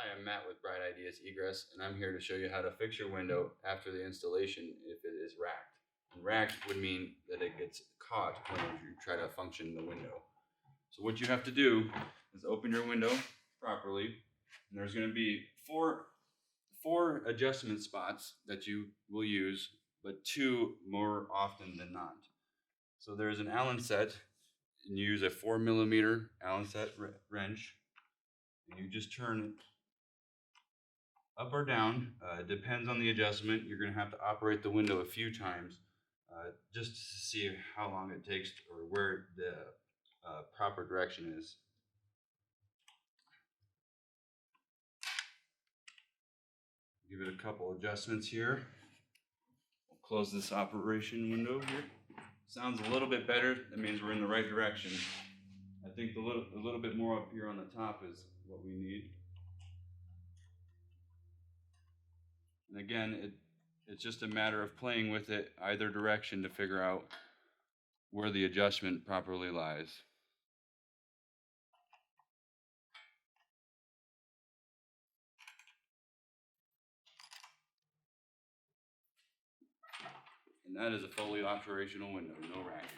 Hi, I'm Matt with Bright Ideas Egress, and I'm here to show you how to fix your window after the installation if it is racked. And racked would mean that it gets caught when you try to function the window. So what you have to do is open your window properly, and there's going to be four adjustment spots that you will use, but two more often than not. So there's an Allen set, and you use a 4mm Allen set wrench, and you just turn up or down. It depends on the adjustment. You're going to have to operate the window a few times just to see how long it takes or where the proper direction is. Give it a couple adjustments here. We'll close this operation window here. Sounds a little bit better. That means we're in the right direction. I think a little bit more up here on the top is what we need. And again, it's just a matter of playing with it either direction to figure out where the adjustment properly lies. And that is a fully operational window, no racking.